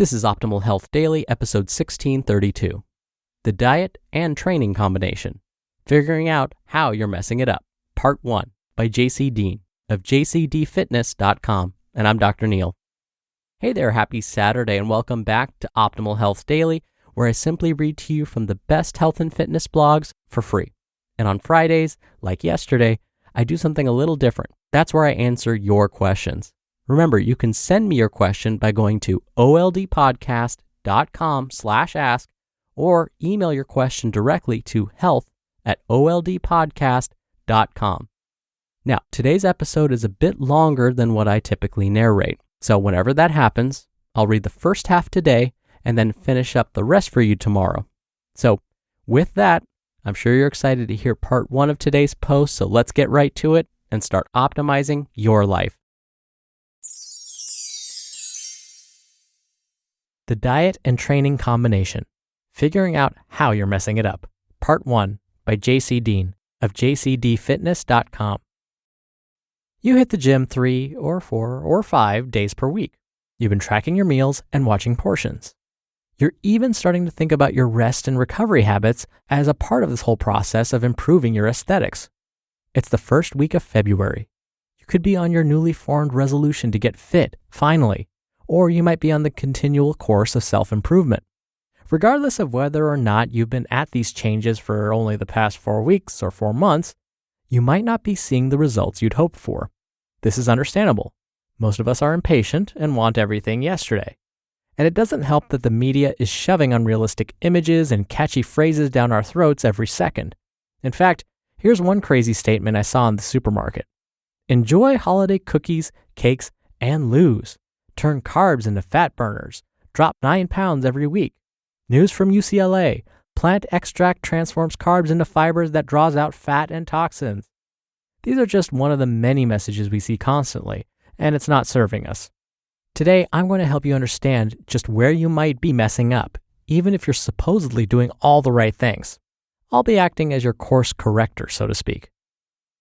This is Optimal Health Daily, episode 1632. The Diet and Training Combination. Figuring out how you're messing it up. Part 1 by Deen of JCDFitness.com. And I'm Dr. Neil. Hey there, happy Saturday and welcome back to Optimal Health Daily, where I simply read to you from the best health and fitness blogs for free. And on Fridays, like yesterday, I do something a little different. That's where I answer your questions. Remember, you can send me your question by going to oldpodcast.com/ask or email your question directly to health@oldpodcast.com. Now, today's episode is a bit longer than what I typically narrate. So whenever that happens, I'll read the first half today and then finish up the rest for you tomorrow. So with that, I'm sure you're excited to hear part 1 of today's post. So let's get right to it and start optimizing your life. The Diet and Training Combination. Figuring out how you're messing it up. Part 1 by Deen of JCDFitness.com. You hit the gym 3 or 4 or 5 days per week. You've been tracking your meals and watching portions. You're even starting to think about your rest and recovery habits as a part of this whole process of improving your aesthetics. It's the first week of February. You could be on your newly formed resolution to get fit, finally. Or you might be on the continual course of self-improvement. Regardless of whether or not you've been at these changes for only the past 4 weeks or 4 months, you might not be seeing the results you'd hoped for. This is understandable. Most of us are impatient and want everything yesterday. And it doesn't help that the media is shoving unrealistic images and catchy phrases down our throats every second. In fact, here's one crazy statement I saw in the supermarket. Enjoy holiday cookies, cakes, and lose. Turn carbs into fat burners. Drop 9 pounds every week. News from UCLA. Plant extract transforms carbs into fibers that draws out fat and toxins. These are just one of the many messages we see constantly, and it's not serving us. Today, I'm going to help you understand just where you might be messing up, even if you're supposedly doing all the right things. I'll be acting as your course corrector, so to speak.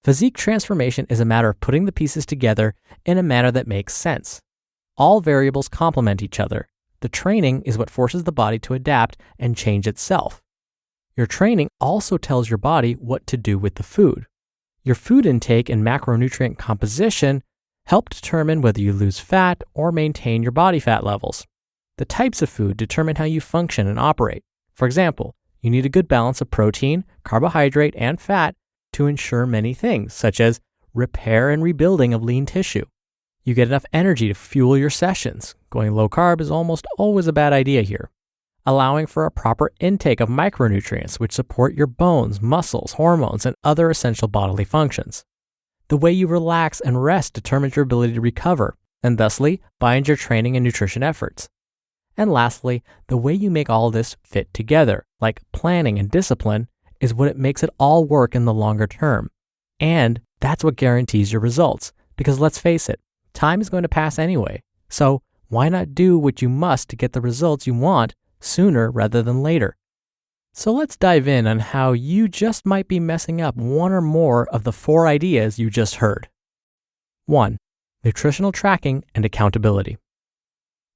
Physique transformation is a matter of putting the pieces together in a manner that makes sense. All variables complement each other. The training is what forces the body to adapt and change itself. Your training also tells your body what to do with the food. Your food intake and macronutrient composition help determine whether you lose fat or maintain your body fat levels. The types of food determine how you function and operate. For example, you need a good balance of protein, carbohydrate, and fat to ensure many things, such as repair and rebuilding of lean tissue. You get enough energy to fuel your sessions. Going low carb is almost always a bad idea here. Allowing for a proper intake of micronutrients which support your bones, muscles, hormones, and other essential bodily functions. The way you relax and rest determines your ability to recover, and thusly binds your training and nutrition efforts. And lastly, the way you make all this fit together, like planning and discipline, is what makes it all work in the longer term. And that's what guarantees your results, because let's face it, time is going to pass anyway, so why not do what you must to get the results you want sooner rather than later? So let's dive in on how you just might be messing up one or more of the 4 ideas you just heard. 1. Nutritional tracking and accountability.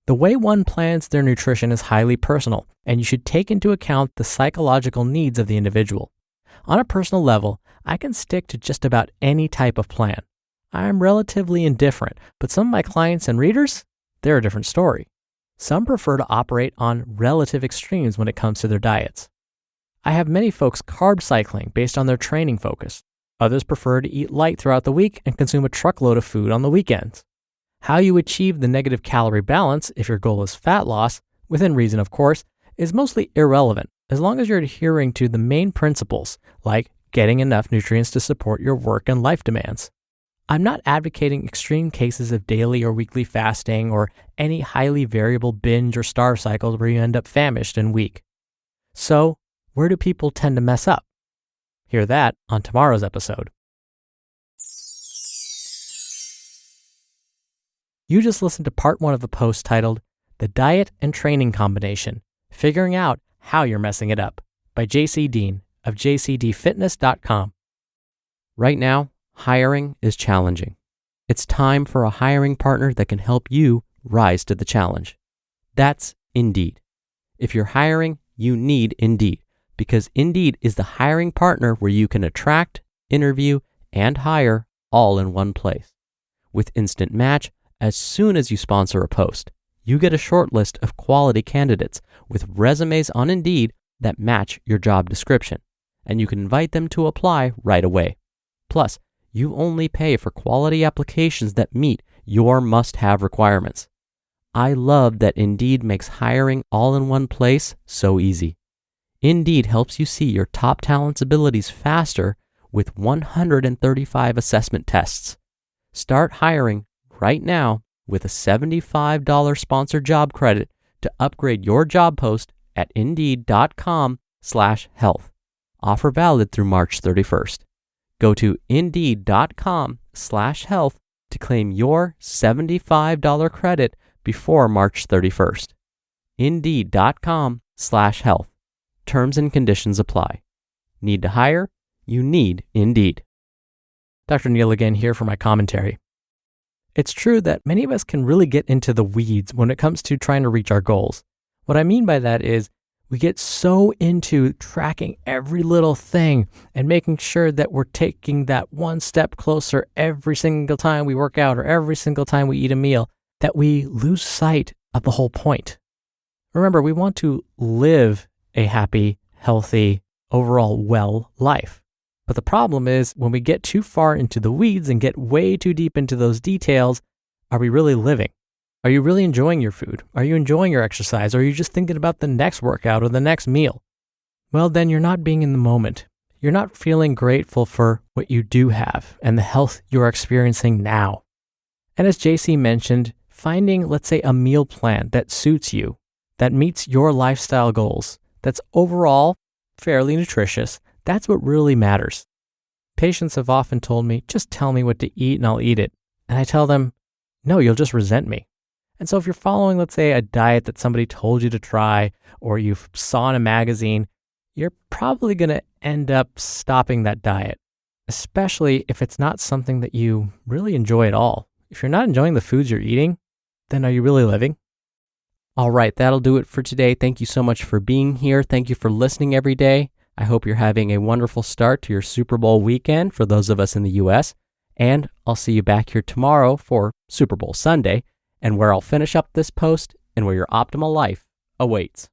The way one plans their nutrition is highly personal, and you should take into account the psychological needs of the individual. On a personal level, I can stick to just about any type of plan. I'm relatively indifferent, but some of my clients and readers, they're a different story. Some prefer to operate on relative extremes when it comes to their diets. I have many folks carb cycling based on their training focus. Others prefer to eat light throughout the week and consume a truckload of food on the weekends. How you achieve the negative calorie balance, if your goal is fat loss, within reason of course, is mostly irrelevant as long as you're adhering to the main principles, like getting enough nutrients to support your work and life demands. I'm not advocating extreme cases of daily or weekly fasting or any highly variable binge or starve cycles where you end up famished and weak. So, where do people tend to mess up? Hear that on tomorrow's episode. You just listened to part 1 of the post titled, The Diet and Training Combination, Figuring Out How You're Messing It Up by Deen of JCDFitness.com. Right now, hiring is challenging. It's time for a hiring partner that can help you rise to the challenge. That's Indeed. If you're hiring, you need Indeed, because Indeed is the hiring partner where you can attract, interview, and hire all in one place. With Instant Match, as soon as you sponsor a post, you get a short list of quality candidates with resumes on Indeed that match your job description, and you can invite them to apply right away. Plus, you only pay for quality applications that meet your must-have requirements. I love that Indeed makes hiring all in one place so easy. Indeed helps you see your top talent's abilities faster with 135 assessment tests. Start hiring right now with a $75 sponsored job credit to upgrade your job post at Indeed.com/health. Offer valid through March 31st. Go to Indeed.com/health to claim your $75 credit before March 31st. Indeed.com/health. Terms and conditions apply. Need to hire? You need Indeed. Dr. Neal again here for my commentary. It's true that many of us can really get into the weeds when it comes to trying to reach our goals. What I mean by that is we get so into tracking every little thing and making sure that we're taking that one step closer every single time we work out or every single time we eat a meal that we lose sight of the whole point. Remember, we want to live a happy, healthy, overall well life. But the problem is when we get too far into the weeds and get way too deep into those details, are we really living? Are you really enjoying your food? Are you enjoying your exercise? Or are you just thinking about the next workout or the next meal? Well, then you're not being in the moment. You're not feeling grateful for what you do have and the health you're experiencing now. And as JC mentioned, finding, let's say, a meal plan that suits you, that meets your lifestyle goals, that's overall fairly nutritious, that's what really matters. Patients have often told me, just tell me what to eat and I'll eat it. And I tell them, no, you'll just resent me. And so if you're following, let's say, a diet that somebody told you to try or you saw in a magazine, you're probably going to end up stopping that diet, especially if it's not something that you really enjoy at all. If you're not enjoying the foods you're eating, then are you really living? All right, that'll do it for today. Thank you so much for being here. Thank you for listening every day. I hope you're having a wonderful start to your Super Bowl weekend for those of us in the U.S. And I'll see you back here tomorrow for Super Bowl Sunday, and where I'll finish up this post and where your optimal life awaits.